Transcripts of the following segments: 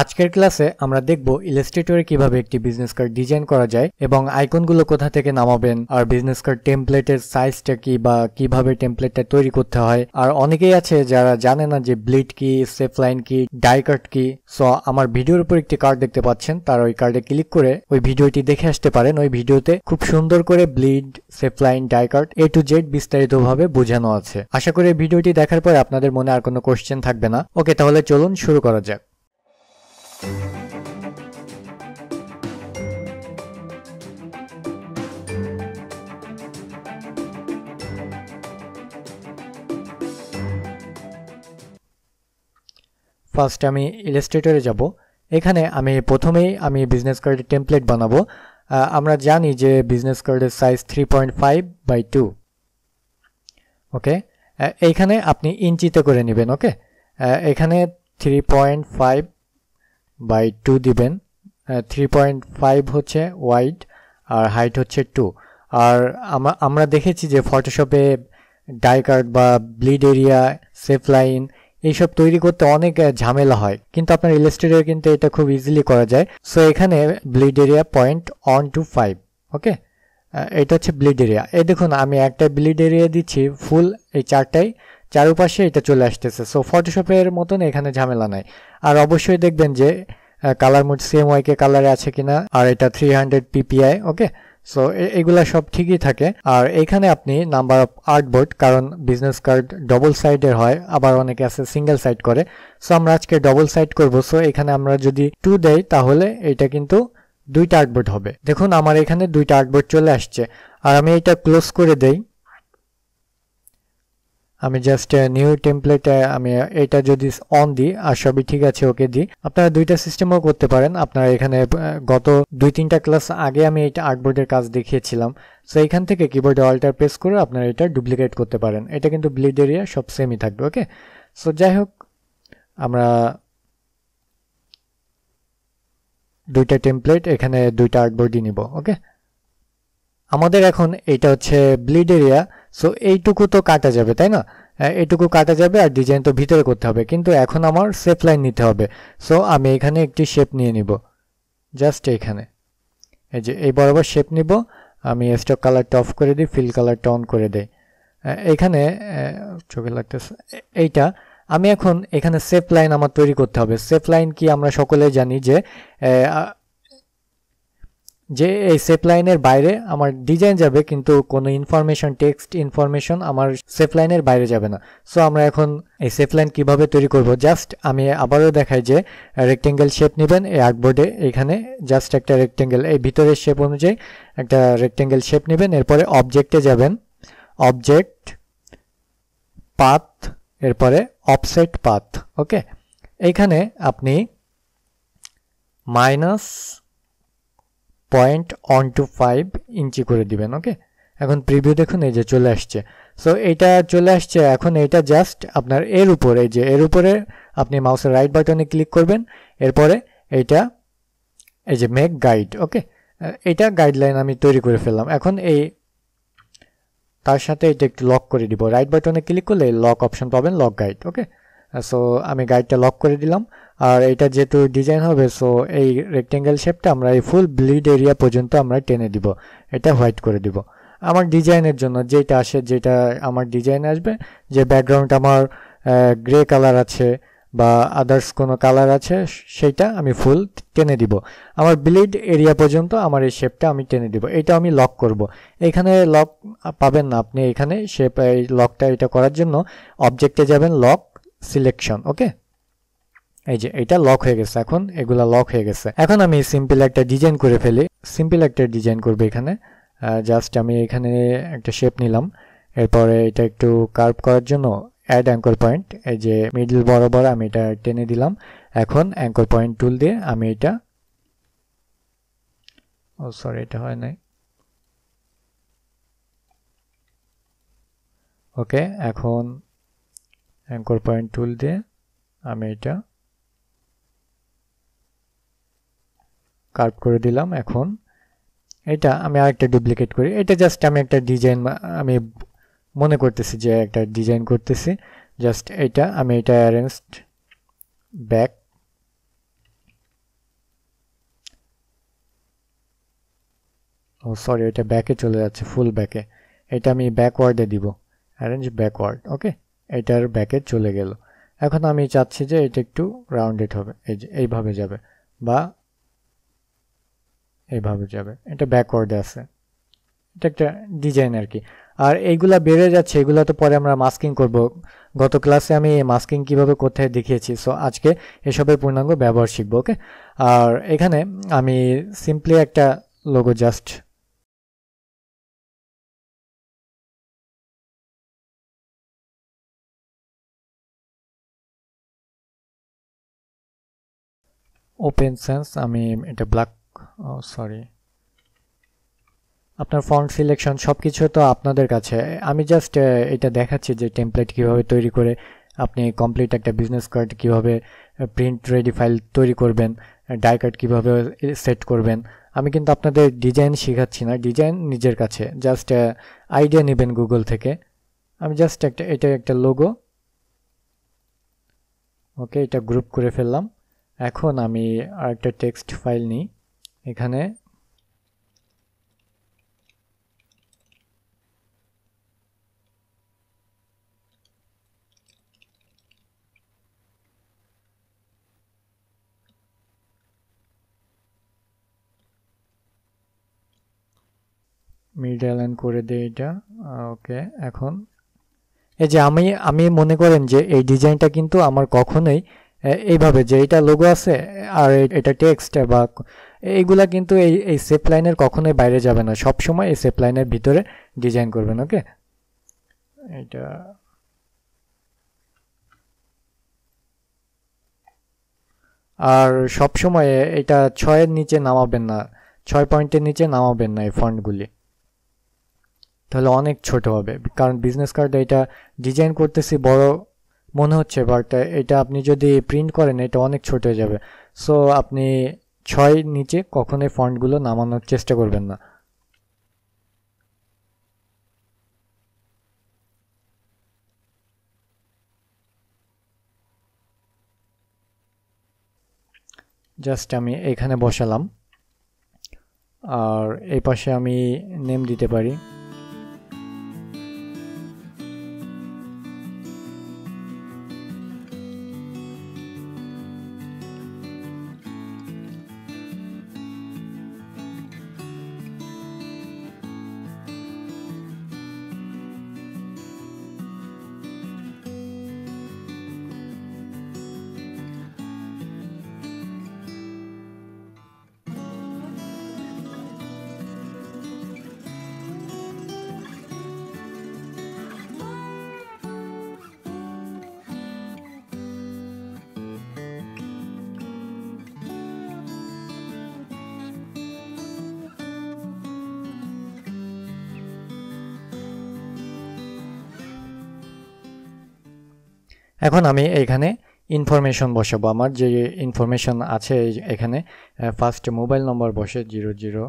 আজকের ক্লাসে আমরা দেখব ইলাস্ট্রেটরে কিভাবে একটি বিজনেস কার্ড ডিজাইন করা যায় এবং আইকনগুলো কোথা থেকে নামাবেন আর বিজনেস কার্ড টেমপ্লেটের সাইজটা কি বা কিভাবে টেমপ্লেটটা তৈরি করতে হয়। আর অনেকেই আছে যারা জানে না যে ব্লিড কি, সেফ লাইন কি, ডাই কাট কি। সো আমার ভিডিওর উপর একটি কার্ড দেখতে পাচ্ছেন, তার ওই কার্ডে ক্লিক করে ওই ভিডিওটি দেখে আসতে পারেন। ওই ভিডিওতে খুব সুন্দর করে bleed, safe line, die cut A to Z বিস্তারিতভাবে বোঝানো আছে। আশা করি ভিডিওটি দেখার পর আপনাদের মনে আর কোনো কোশ্চেন থাকবে না। ওকে, তাহলে চলুন শুরু করা যাক। ফার্স্ট আমি ইলাস্ট্রেটরে যাব। এখানে আমি প্রথমেই বিজনেস কার্ডের টেমপ্লেট বানাবো। আমরা জানি যে বিজনেস কার্ডের সাইজ 3.5/2। ওকে, এইখানে আপনি ইঞ্চিতে করে নেবেন। ওকে, এখানে 3.5/2 দিবেন। 3.5 হচ্ছে ওয়াইড আর হাইট হচ্ছে 2। আর আমরা দেখেছি যে ফটোশপে ডাই কাট বা ব্লিড এরিয়া, সেফ লাইন এইসব তৈরি করতে অনেক ঝামেলা হয়, কিন্তু আপনার ইলাস্ট্রেটরে কিন্তু এটা খুব ইজিলি করা যায়। সো এখানে ব্লিড এরিয়া 0.125। ওকে, এটা হচ্ছে ব্লিড এরিয়া। এই দেখুন আমি একটা ব্লিড এরিয়া দিচ্ছি ফুল, এই চারপাশে এটা চলে আসতেছে। সো ফটোশপের মতন এখানে ঝামেলা নাই। আর অবশ্যই দেখবেন যে কালার মোড CMYK কালারে আছে কিনা, আর এটা 300 ppi। ওকে, সো এগুলা সব ঠিকই থাকে। আর এখানে আপনি নাম্বার অফ আর্টবোর্ড, কারণ বিজনেস কার্ড ডবল সাইডের হয়, আবার অনেকে আছে সিঙ্গেল সাইড করে। সো আমরা আজকে ডবল সাইড করব। সো এখানে আমরা যদি 2 দেই তাহলে এটা কিন্তু 2টা আর্টবোর্ড হবে। দেখুন আমার এখানে 2টা আর্টবোর্ড চলে আসছে। আর আমি এটা ক্লোজ করে দেই। আমি জাস্ট নিউ টেমপ্লেটে আমি এটা যদি অন দিই আর সবই ঠিক আছে ওকে দিই। আপনারা দুইটা সিস্টেমও করতে পারেন। আপনারা এখানে গত 2-3টা ক্লাস আগে আমি এটা আর্টবোর্ডের কাজ দেখিয়েছিলাম। সো এখান থেকে কিবোর্ডে অল্টার প্রেস করে আপনারা এটা ডুপ্লিকেট করতে পারেন। এটা কিন্তু ব্লিড এরিয়া সব সেমই থাকবে। ওকে, সো যাই হোক আমরা দুইটা টেমপ্লেট, এখানে 2টা আর্টবোর্ডই নিব। ওকে, আমাদের এখন এটা হচ্ছে ব্লিড এরিয়া। সো এইটুকু তো কাটা যাবে, তাই না? এইটুকু কাটা যাবে আর ডিজাইন তো ভিতরে করতে হবে, কিন্তু এখন আমার সেফ লাইন নিতে হবে। সো আমি এখানে একটি শেপ নিয়ে নিব, জাস্ট এখানে এই যে এই বরাবর শেপ নিব। আমি স্টক কালারটা অফ করে দিই, ফিল কালারটা অন করে দেই। এখানে চোখে লাগতেছে এইটা। আমি এখন এখানে সেফ লাইন আমার তৈরি করতে হবে। সেফ লাইন কি আমরা সকলে জানি যে এই সেফ লাইনের বাইরে আমার ডিজাইন যাবে, কিন্তু কোনো ইনফরমেশন, টেক্সট ইনফরমেশন আমার সেফ লাইনের বাইরে যাবে না। সো আমরা এখন এই সেফ লাইন কিভাবে তৈরি করব, জাস্ট আমি আবারও দেখাই যে রেক্টেঙ্গেল শেপ নেবেন এই আর্টবোর্ডে। এখানে জাস্ট একটা রেক্টেঙ্গেল, এই ভিতরের শেপ অনুযায়ী একটা রেক্টেঙ্গেল শেপ নেবেন। এরপরে অবজেক্টে যাবেন, অবজেক্ট, পাথ, এরপরে অফসেট পাথ। ওকে, এইখানে আপনি -0.125 ইঞ্চি করে দিবেন। ওকে, এখন প্রিভিউ দেখুন, এই যে চলে আসছে। সো এইটা চলে আসছে। এখন এটা জাস্ট আপনার এর উপরে, এই যে এর উপরে আপনি মাউসের রাইট বাটনে ক্লিক করবেন। এরপরে এইটা এই যে মেক গাইড। ওকে, এইটা গাইডলাইন আমি তৈরি করে ফেললাম। এখন এই তার সাথে এটা একটু লক করে দিব। রাইট বাটনে ক্লিক করলে লক অপশন পাবেন, লক গাইড। ওকে, সো আমি গাইডটা লক করে দিলাম। আর এটা যেহেতু ডিজাইন হবে, সো এই রেক্টেঙ্গেল শেপটা আমরা এই ফুল ব্লিড এরিয়া পর্যন্ত আমরা টেনে দিব, এটা হোয়াইট করে দিব। আমার ডিজাইনের জন্য যেটা আসে, যেটা আমার ডিজাইন আসবে, যে ব্যাকগ্রাউন্ড আমার গ্রে কালার আছে বা আদার্স কোনো কালার আছে, সেইটা আমি ফুল টেনে দিব। আমার ব্লিড এরিয়া পর্যন্ত আমার এই শেপটা আমি টেনে দিব। এটা আমি লক করব। এখানে লক পাবেন না আপনি। এখানে শেপ, এই লকটা এটা করার জন্য অবজেক্টে যাবেন, লক, সিলেকশন। ওকে, এই যে এটা লক হয়ে গেছে। এখন এগুলা লক হয়ে গেছে। এখন আমি সিম্পল একটা ডিজাইন করে ফেলি। সিম্পল একটা ডিজাইন করবো এখানে। জাস্ট আমি এখানে একটা শেপ নিলাম। এরপরে এটা একটু কার্ভ করার জন্য অ্যাড অ্যাঙ্কর পয়েন্ট, এই যে মিডল বরাবর আমি এটা টেনে দিলাম। এখন অ্যাঙ্কর পয়েন্ট টুল দিয়ে আমি এটা, ও সরি এটা হয় নাই। ওকে, এখন অ্যাঙ্কর পয়েন্ট টুল দিয়ে আমি এটা কার্ভ করে দিলাম। এখন এটা আমি আরেকটা ডুপ্লিকেট করি। এটা জাস্ট আমি একটা ডিজাইন, আমি মনে করতেছি যে একটা ডিজাইন করতেছি। জাস্ট এটা আমি এটা অ্যারেঞ্জড ব্যাক ও সরি, এটা ব্যাকে চলে যাচ্ছে, ফুল ব্যাকে। এটা আমি ব্যাকওয়ার্ডে দিব, অ্যারেঞ্জ ব্যাকওয়ার্ড। ওকে, এটার ব্যাকে চলে গেল। এখন আমি চাচ্ছি যে এটা একটু রাউন্ডেড হবে, এই যে এইভাবে যাবে বা এইভাবে যাবে, এটা ব্যাকওয়ার্ডে আছে। এটা একটা ডিজাইন আর কি। আর এইগুলা বেড়ে যাচ্ছে, এগুলা তো পরে আমরা মাস্কিং করব। গত ক্লাসে আমি মাস্কিং কিভাবে কোথায় দেখিয়েছি, সো আজকে এসবের পূর্ণাঙ্গ ব্যবহার শিখবো। ওকে, আর এখানে আমি সিম্পলি একটা লোগো জাস্ট ওপেন সেন্স, আমি এটা ব্ল্যাক, সরি, আপনার ফন্ট সিলেকশন সব কিছু তো আপনাদের কাছে। আমি জাস্ট এটা দেখাচ্ছি যে টেমপ্লেট কীভাবে তৈরি করে আপনি কমপ্লিট একটা বিজনেস কার্ড কীভাবে প্রিন্ট রেডি ফাইল তৈরি করবেন, ডাই কার্ড কীভাবে সেট করবেন। আমি কিন্তু আপনাদের ডিজাইন শেখাচ্ছি না, ডিজাইন নিজের কাছে, জাস্ট আইডিয়া নেবেন গুগল থেকে। আমি জাস্ট এটা একটা লোগো। ওকে, এটা গ্রুপ করে ফেললাম। এখন আমি আরেকটা টেক্সট ফাইল নিই, এখানে মিড অ্যালাইন করে দেই এটা। ওকে, এখন এই যে আমি আমি মনে করেন যে এই ডিজাইনটা কিন্তু আমার কখনোই এইভাবে যে এটা লোগো আছে আর এটা টেক্সট বা এইগুলা কিন্তু এই সেপ লাইনের কখনোই বাইরে যাবে না, সব সময় এই সেপ লাইনের ভিতরে ডিজাইন করবেন। ওকে, এটা আর সব সময় এটা 6-এর নিচে নামাবেন না, 6 পয়েন্টের নিচে নামাবেন না এই ফন্টগুলি, তাহলে অনেক ছোট হবে। কারণ বিজনেস কার্ডে এটা ডিজাইন করতেছি বড় মনে হচ্ছে, বাট এটা আপনি যদি প্রিন্ট করেন এটা অনেক ছোট হয়ে যাবে। সো আপনি 6 নিচে কখনোই ফন্টগুলো নামানোর চেষ্টা করবেন না। জাস্ট আমি এখানে বসালাম, আর এই পাশে আমি নেম দিতে পারি। এখন আমি এখানে ইনফরমেশন বসাবো, আমার যে ইনফরমেশন আছে এখানে। ফার্স্ট মোবাইল নম্বর বসে 00।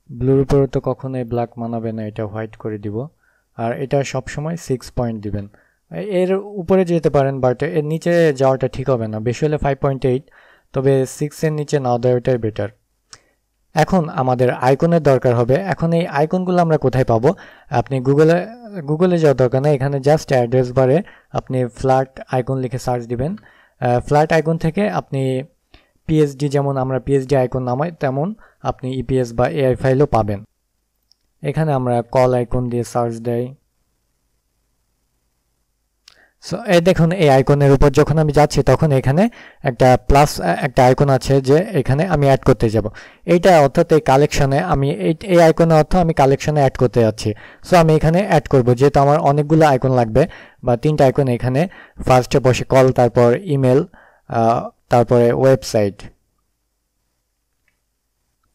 ব্লুর উপরে তো কখনোই ব্ল্যাক মানাবে না, এটা হোয়াইট করে দিব। আর এটা সবসময় 6 পয়েন্ট দিবেন। এর উপরে যেতে পারেন, বাট এর নিচে যাওয়াটা ঠিক হবে না, বেশি হলে 5.8, তবে 6-এর নিচে না দেওয়াটাই বেটার। এখন আমাদের আইকনের দরকার হবে। এখন এই আইকনগুলো আমরা কোথায় পাবো? আপনি গুগলে যাওয়ার দরকার নেই, এখানে জাস্ট অ্যাড্রেস বারে আপনি ফ্ল্যাট আইকন লিখে সার্চ দিবেন। ফ্ল্যাট আইকন থেকে আপনি পিএসডি, যেমন আমরা পিএসডি আইকন নামাই তেমন আপনি ইপিএস বা এআই ফাইলও পাবেন। এখানে আমরা কল আইকন দিয়ে সার্চ দেই। সো এই দেখুন, এই আইকনের উপর যখন আমি যাচ্ছি তখন এখানে একটা প্লাস একটা আইকন আছে, যে এখানে আমি অ্যাড করতে যাব। এইটা অর্থাৎ এই কালেকশনে আমি এই আইকনের অর্থ আমি কালেকশনে অ্যাড করতে যাচ্ছি। সো আমি এখানে অ্যাড করব, যেহেতু আমার অনেকগুলো আইকন লাগবে বা 3টা আইকন। এখানে ফার্স্টে বসে কল, তারপর ইমেল, তারপরে ওয়েবসাইট।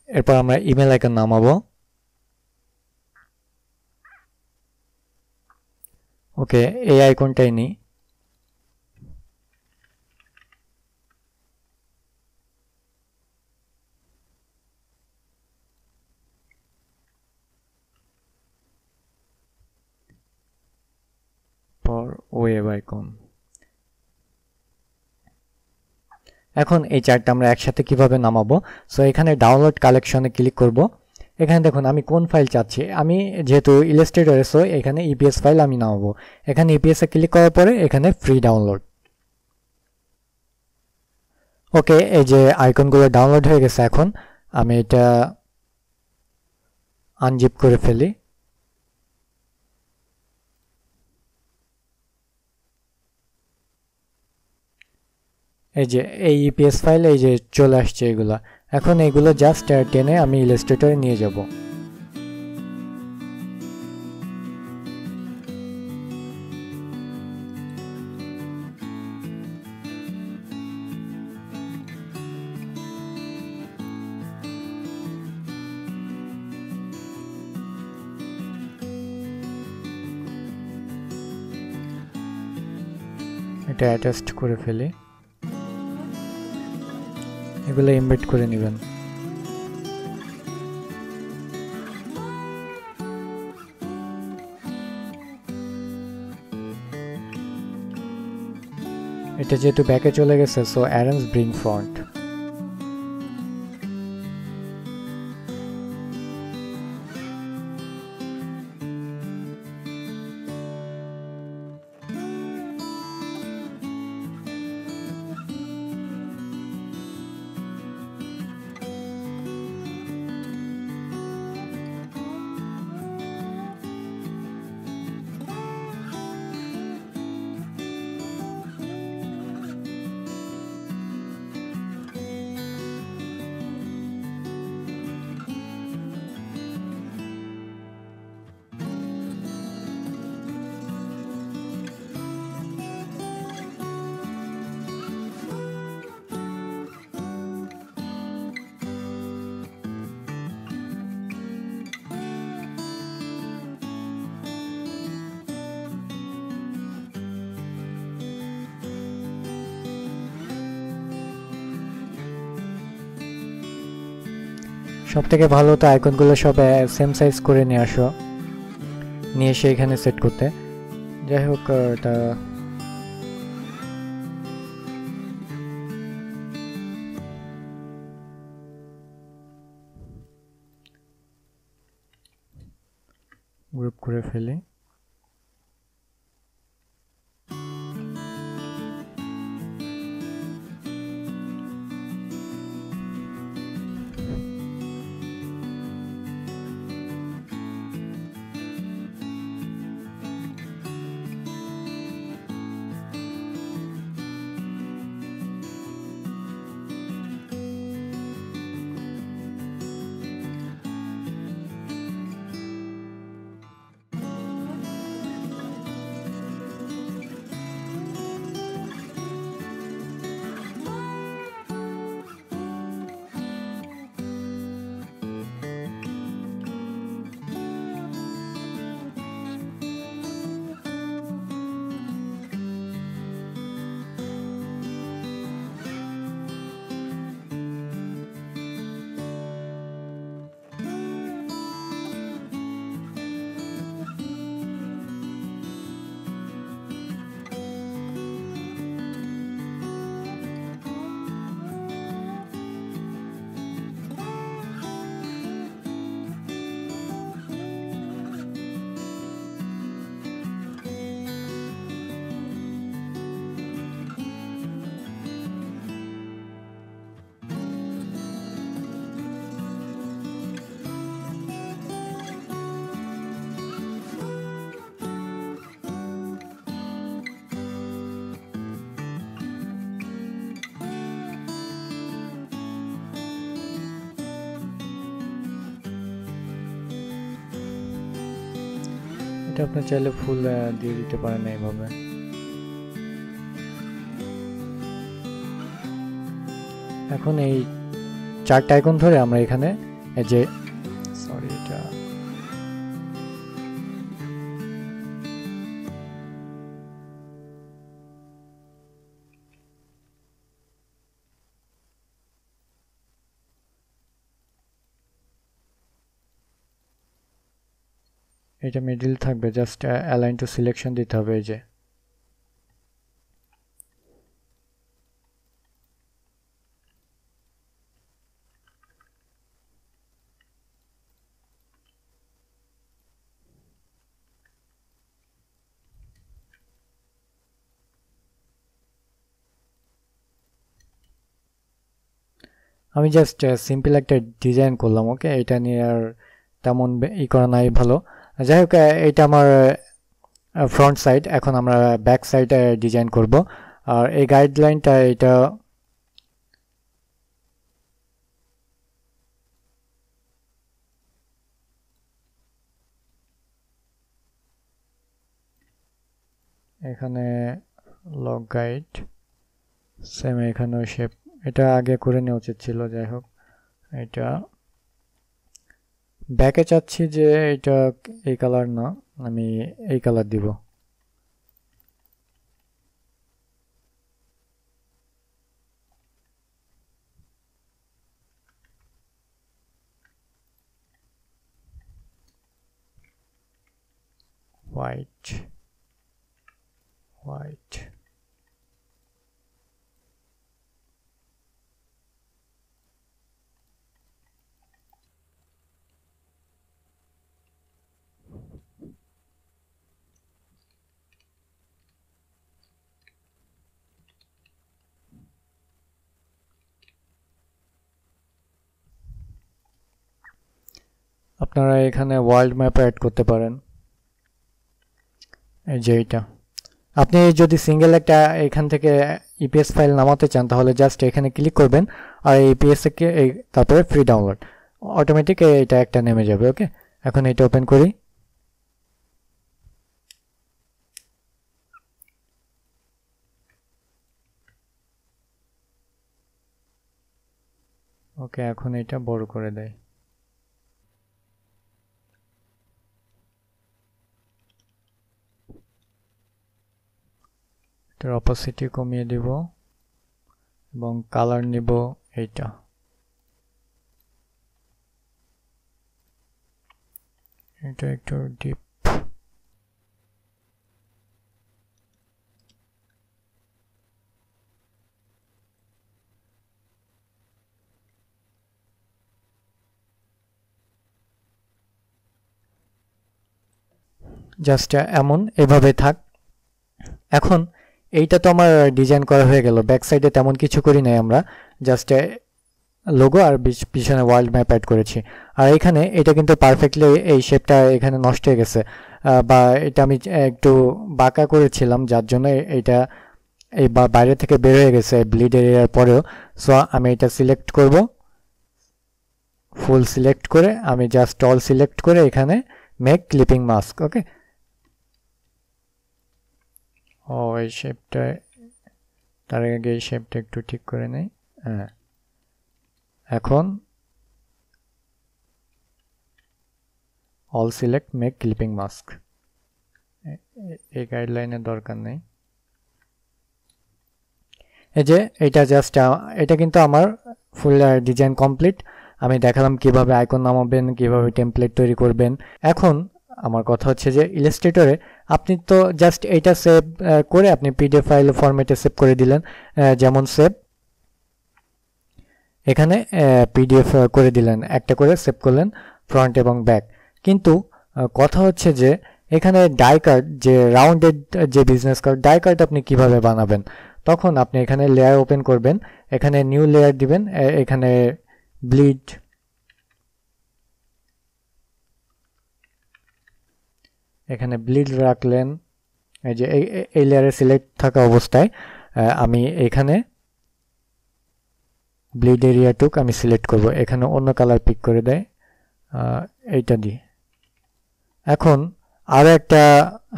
এরপর আমরা ইমেল আইকন নামাবো। ওকে, এই আইকনটাই নিই। পর ওয়েব আইকন। এখন এই চারটা আমরা একসাথে কিভাবে নামাবো, সো এখানে ডাউনলোড কালেকশনে ক্লিক করব। এখানে দেখুন আমি কোন ফাইল চাচ্ছি, আমি যেহেতু ইলাস্ট্রেটরে, সো এখানে ইপিএস ফাইল আমি নামাবো। এখানে ইপিএস এ ক্লিক করার পরে এখানে ফ্রি ডাউনলোড। ওকে, এই যে আইকনগুলো ডাউনলোড হয়ে গেছে। এখন আমি এটা আনজিপ করে ফেলি। এই যে এই ইপিএস ফাইল এই যে চলে আসছে এগুলা। এখন এগুলো জাস্ট টেনে আমি ইলাস্ট্রেটরে নিয়ে যাব। এটা অ্যাটাচড করে ফেলি, এগুলো এমবেড করে নেবেন। এটা যেহেতু ব্যাকে চলে গেছে, সো অ্যারেঞ্জ ব্রিং ফন্ট। সব থেকে ভালো তো আইকনগুলো সব সেম সাইজ করে নিয়ে আসো, নিয়ে এসে এখানে সেট করতে। যাই হোক, এটা গ্রুপ করে ফেলি। এটা আপনি চাইলে ফুল দিয়ে দিতে পারেন এইভাবে। এখন এই চারটা আইকন ধরে আমরা এখানে এই যে সরি এটা মিডল থাকবে, জাস্ট অ্যালাইন টু সিলেকশন দিতে হবে। এই যে আমি জাস্ট সিম্পল একটা ডিজাইন করলাম, ওকে। এটা নিয়ে আর তেমন করা নাই ভালো। যাই হোক, এটা আমার ফ্রন্ট সাইড। এখন আমরা ব্যাক সাইড ডিজাইন করব। আর এই গাইডলাইনটা এটা এখানে লগ গাইড সেম, এখানেও শেপ। এটা আগে করে নেওয়া উচিত ছিল। যাই হোক, এটা ব্যাকে চাচ্ছি যে এটা এই কালার না, আমি এই কালার দিব। হোয়াইট হোয়াইট আপনারা এখানে ওয়ার্ল্ড ম্যাপ অ্যাড করতে পারেন। এই যে এটা, আপনি যদি সিঙ্গেল একটা এখান থেকে ইপিএস ফাইল নামাতে চান তাহলে জাস্ট এখানে ক্লিক করবেন আর ইপিএস কে তারপরে ফ্রি ডাউনলোড, অটোমেটিক এটা একটা নেমে যাবে। ওকে, এখন এটা ওপেন করি। ওকে, এখন এটা বড় করে দেয়। এটার অপাসিটি কমিয়ে দিব এবং কালার নিব এইটা। এটা একটু ডিপ। জাস্ট এমন এভাবে থাক। এখন এইটা তো আমার ডিজাইন করা হয়ে গেল। ব্যাক সাইডে তেমন কিছু করি নাই, আমরা জাস্ট লোগো আর পিছনে ওয়ার্ল্ড ম্যাপ অ্যাড করেছি। আর এখানে এটা কিন্তু পারফেক্টলি এই শেপটা এখানে নষ্ট হয়ে গেছে, বা এটা আমি একটু বাঁকা করেছিলাম যার জন্য এটা এই বাইরে থেকে বের হয়ে গেছে ব্লিড এরিয়ার পরেও। সো আমি এটা সিলেক্ট করব, ফুল সিলেক্ট করে আমি জাস্ট অল সিলেক্ট করে এখানে মেক ক্লিপিং মাস্ক। ওকে, ও এই শেপটা, তার আগে এই শেপটা একটু ঠিক করে নেই। হ্যাঁ, এখন all select make clipping mask, এই গাইডলাইনের দরকার নেই। এই যে এটা জাস্ট, এটা কিন্তু আমার ফুল ডিজাইন কমপ্লিট। আমি দেখালাম কিভাবে আইকন নামাবেন, কিভাবে টেমপ্লেট তৈরি করবেন। এখন আমার কথা হচ্ছে যে ইলাস্ট্রেটরে আপনি তো জাস্ট এইটা সেভ করে আপনি পিডিএফ ফাইল ফরম্যাটে সেভ করে দিলেন, যেমন সেভ এখানে পিডিএফ করে দিলেন, একটা করে সেভ করলেন ফ্রন্ট এবং ব্যাক। কিন্তু কথা হচ্ছে যে এখানে ডাই কার্ড, যে রাউন্ডেড যে বিজনেস কার্ড, ডাই কার্ড আপনি কিভাবে বানাবেন? তখন আপনি এখানে লেয়ার ওপেন করবেন, এখানে নিউ লেয়ার দিবেন, এখানে ব্লিড, এখানে ব্লিড রাখলেন। এই যে এই লেয়ারে সিলেক্ট থাকা অবস্থায় আমি এখানে ব্লিড এরিয়া টুক আমি সিলেক্ট করব, এখানে অন্য কালার পিক করে দেয় এইটা দিয়ে। এখন আরো একটা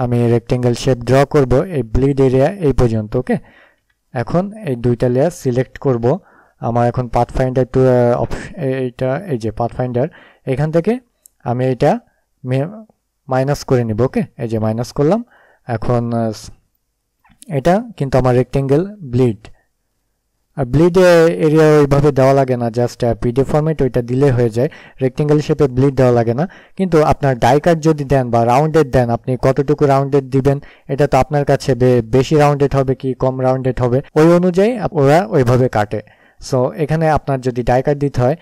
আমি রেক্টেঙ্গেল শেপ ড্র করব এই ব্লিড এরিয়া এই পর্যন্ত। ওকে, এখন এই দুইটা লেয়ার সিলেক্ট করব। আমার এখন পাথফাইন্ডার টু এইটা, এই যে পাথফাইন্ডার, এখান থেকে আমি এটা মাইনাস করে নিব। ওকে, এই যে মাইনাস করলাম। এখন এটা কিন্তু আমার রেক্টেঙ্গেল ব্লিড, আর ব্লিড এরিয়া ওইভাবে দেওয়া লাগে না, জাস্ট পিডিএফ ফরম্যাট ওইটা দিলে হয়ে যায়। রেক্টেঙ্গেল শেপে ব্লিড দেওয়া লাগে না। কিন্তু আপনার ডাই কাট যদি দেন বা রাউন্ডেড দেন, আপনি কতটুকু রাউন্ডেড দিবেন এটা তো আপনার কাছে, বেশি রাউন্ডেড হবে কি কম রাউন্ডেড হবে ওই অনুযায়ী ওরা ওইভাবে কাটে। সো এখানে আপনার যদি ডাই কাট দিতে হয়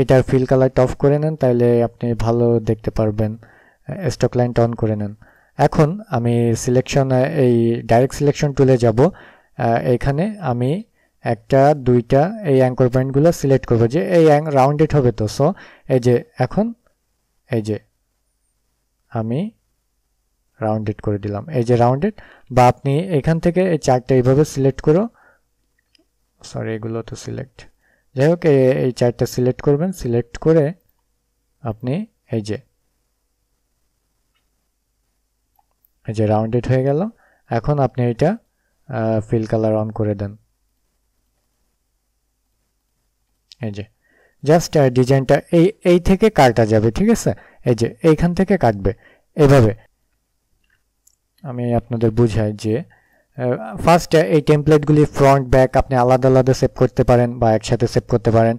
এটার ফিল কালারটা অফ করে নেন, তাহলে আপনি ভালো দেখতে পারবেন। স্টক লাইনটা অন করে নেন। এখন আমি সিলেকশন, এই ডাইরেক্ট সিলেকশন টুলে যাব। এখানে আমি একটা দুইটা এই অ্যাঙ্কর পয়েন্টগুলো সিলেক্ট করব যে এই রাউন্ডেড হবে তো। সো এই যে এখন এই যে আমি রাউন্ডেড করে দিলাম, এই যে রাউন্ডেড। বা আপনি এখান থেকে এই চারটা এইভাবে সিলেক্ট করো, সরি এগুলো তো সিলেক্ট, যাই হোক এই চারটা সিলেক্ট করবেন, সিলেক্ট করে আপনি এই যে রাউন্ডেড হয়ে গেল। এখন আপনি এটা ফিল কালার অন করে দেন, এই যে জাস্ট ডিজাইনটা এই থেকে কাটা যাবে, ঠিক আছে? এই যে এইখান থেকে কাটবে এভাবে। আমি আপনাদের বুঝাই যে ফার্স্ট এই টেমপ্লেটগুলি ফ্রন্ট ব্যাক আপনি আলাদা আলাদা সেভ করতে পারেন বা একসাথে সেভ করতে পারেন।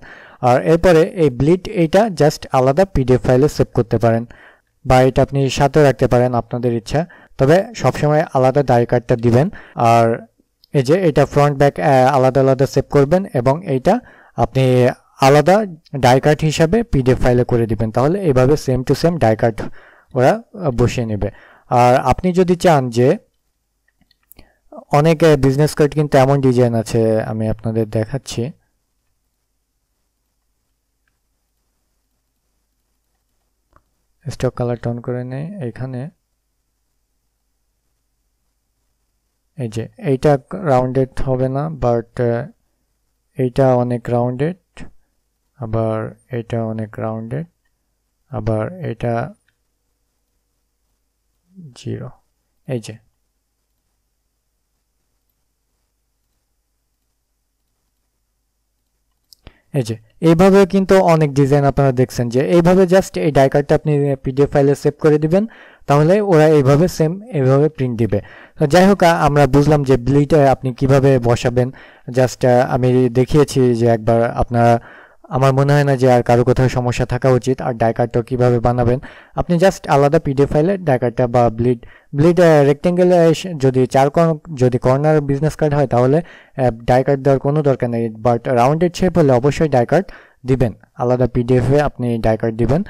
আর এরপরে এই ব্লিড এইটা জাস্ট আলাদা পিডিএফ ফাইলে সেভ করতে পারেন, বা এটা আপনি সাথে রাখতে পারেন আপনাদের ইচ্ছা। তবে সবসময় আলাদা ডাই কার্ডটা দিবেন। আর এই যে এটা ফ্রন্ট ব্যাক আলাদা আলাদা সেভ করবেন এবং এইটা আপনি আলাদা ডাই কার্ড হিসাবে পিডিএফ ফাইলে করে দিবেন। তাহলে এইভাবে same to same die card ওরা বসিয়ে নেবে। আর আপনি যদি চান যে অনেক বিজনেস কার্ড কিন্তু এমন ডিজাইন আছে, আমি আপনাদের দেখাচ্ছি। স্টক কালার টাউন করে নেই এখানে, এই যে এইটা রাউন্ডেড হবে না, বাট এইটা অনেক রাউন্ডেড, আবার এটা অনেক রাউন্ডেড, আবার এটা 0। এই যে এই যে এইভাবে কিন্তু অনেক ডিজাইন আপনারা দেখছেন যে এইভাবে জাস্ট এই ডাই কার্ডটা আপনি পিডিএফ ফাইলে সেভ করে দিবেন, তাহলে ওরা এইভাবে সেম এইভাবে প্রিন্ট দিবে। তো যাই হোক, আমরা বুঝলাম যে ব্লিড আপনি কিভাবে বসাবেন। জাস্ট আমি দেখিয়েছি যে একবার আপনারা, আমার মনে হয় না যে আর কারো কোথাও সমস্যা থাকা উচিত। আর ডাই কার্ডটা কীভাবে বানাবেন, আপনি জাস্ট আলাদা পিডিএফ ফাইলে ডাই কার্ডটা বা ব্লিড রেক্টেঙ্গেল যদি যদি কর্নার বিজনেস কার্ড হয় তাহলে ডাই কার্ড দেওয়ার কোনো দরকার নেই, বাট রাউন্ডেড শেপ হলে অবশ্যই ডাই কার্ড দিবেন, আলাদা পিডিএফে আপনি ডাই কার্ড দিবেন।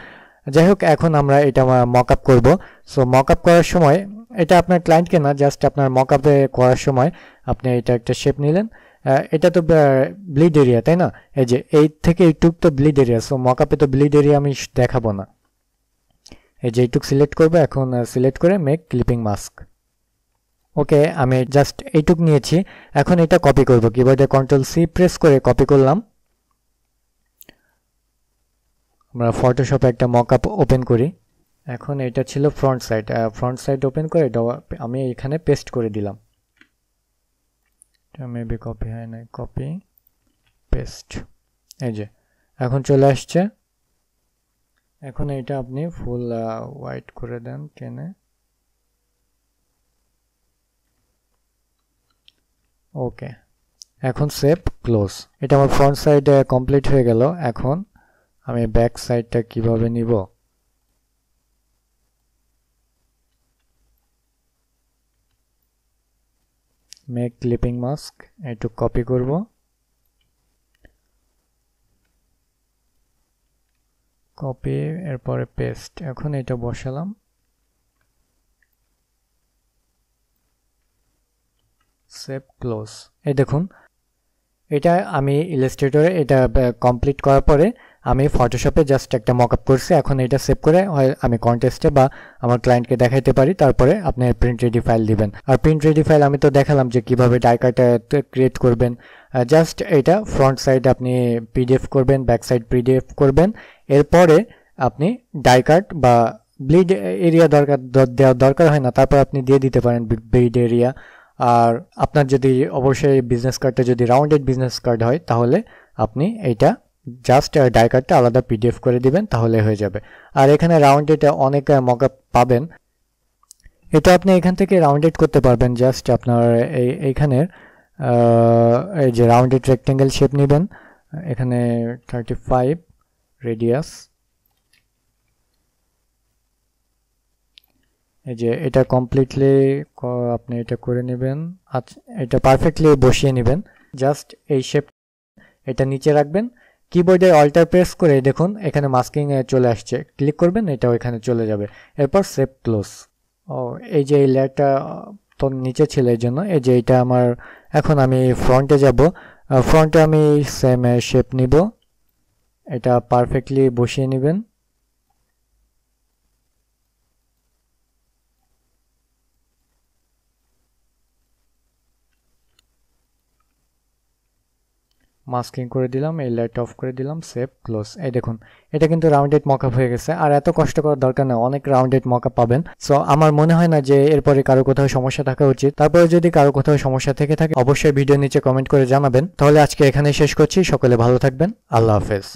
যাই হোক, এখন আমরা এটা মক আপ করবো। সো মক আপ করার সময় এটা আপনার ক্লায়েন্টকে না, জাস্ট আপনার মক আপে করার সময় আপনি এটা একটা শেপ নিলেন। এটা তো ব্লিড এরিয়া, তাই না? এই যে এই থেকে এইটুক তো ব্লিড এরিয়া। সো মক আপে তো ব্লিড এরিয়া আমি দেখাবো না। এই যে এইটুক সিলেক্ট করবো, এখন সিলেক্ট করে মেক ক্লিপিং মাস্ক। ওকে, আমি জাস্ট এইটুক নিয়েছি। এখন এটা কপি করবো, কিবোর্ডে Ctrl+C প্রেস করে কপি করলাম। আমরা ফটোশপে একটা মক আপ ওপেন করি। এখন এটা ছিল ফ্রন্ট সাইড ওপেন করে আমি এখানে পেস্ট করে দিলাম। মেবি কপি হয় না, কপি পেস্ট। এই যে এখন চলে আসছে। এখন এটা আপনি ফুল হোয়াইট করে দেন টেনে। ওকে, এখন সেভ ক্লোজ। এটা আমার ফ্রন্ট সাইড কমপ্লিট হয়ে গেল। এখন আমি ব্যাক সাইডটা কিভাবে নিব, মেক ক্লিপিং মাস্ক, একটু কপি করব, কপি, এরপরে পেস্ট। এখন এটা বসালাম, সেভ ক্লোজ। এই দেখুন, এটা আমি ইলাস্ট্রেটরে এটা কমপ্লিট করার পরে আমি ফটোশপে জাস্ট একটা মকআপ করছি। এখন এটা সেভ করে হয় আমি কন্টেস্টে বা আমার ক্লায়েন্টকে দেখাইতে পারি, তারপরে আপনি প্রিন্ট রেডি ফাইল দিবেন। আর প্রিন্ট রেডি ফাইল আমি তো দেখালাম যে কিভাবে ডাই কার্ড ক্রিয়েট করবেন। জাস্ট এটা ফ্রন্ট সাইড আপনি পিডিএফ করবেন, ব্যাক সাইড পিডিএফ করবেন। এরপরে আপনি ডাই কার্ড বা ব্লিড এরিয়া দেওয়ার দরকার হয় না, তারপর আপনি দিয়ে দিতে পারেন ব্লিড এরিয়া। আর আপনার যদি অবশ্যই বিজনেস কার্ডটা যদি রাউন্ডেড বিজনেস কার্ড হয় তাহলে আপনি এইটা জাস্ট ডাই কার্ডটা আলাদা পিডিএফ করে দিবেন, তাহলে হয়ে যাবে। আর এখানে রাউন্ডেড অনেক মকআপ পাবেন, এটা আপনি এখান থেকে রাউন্ডেড করতে পারবেন। জাস্ট আপনার এইখানে এই যে রাউন্ডেড রেক্টেঙ্গেল শেপ নেবেন, এখানে 35 রেডিয়াস। এই যে এটা কমপ্লিটলি আপনি এটা করে নেবেন। আচ্ছা, এটা পারফেক্টলি বসিয়ে নেবেন। জাস্ট এই শেপ এটা নিচে রাখবেন, কিবোর্ডে অল্টার প্রেস করে দেখুন এখানে মাস্কিং চলে আসছে, ক্লিক করবেন, এটা ওইখানে চলে যাবে। এরপর সেভ ক্লোজ। ও, এই যে এই লেয়ারটা তো নিচে ছিল এই জন্য। এই যে এটা আমার, এখন আমি ফ্রন্টে যাব। ফ্রন্টে আমি সেম শেপ নিব, এটা পারফেক্টলি বসিয়ে নেবেন। মাস্কিং করে দিলাম, এই লাইট অফ করে দিলাম, সেভ ক্লোজ। এই দেখুন এটা কিন্তু রাউন্ডেড মকআপ হয়ে গেছে। আর এত কষ্ট করার দরকার নেই, অনেক রাউন্ডেড মকআপ পাবেন। সো আমার মনে হয় না যে এরপরে কারো কোথাও সমস্যা থাকা উচিত। তারপরে যদি কারো কোথাও সমস্যা থেকে থাকে অবশ্যই ভিডিও নিচে কমেন্ট করে জানাবেন। তাহলে আজকে এখানে শেষ করছি, সকলে ভালো থাকবেন, আল্লাহ হাফেজ।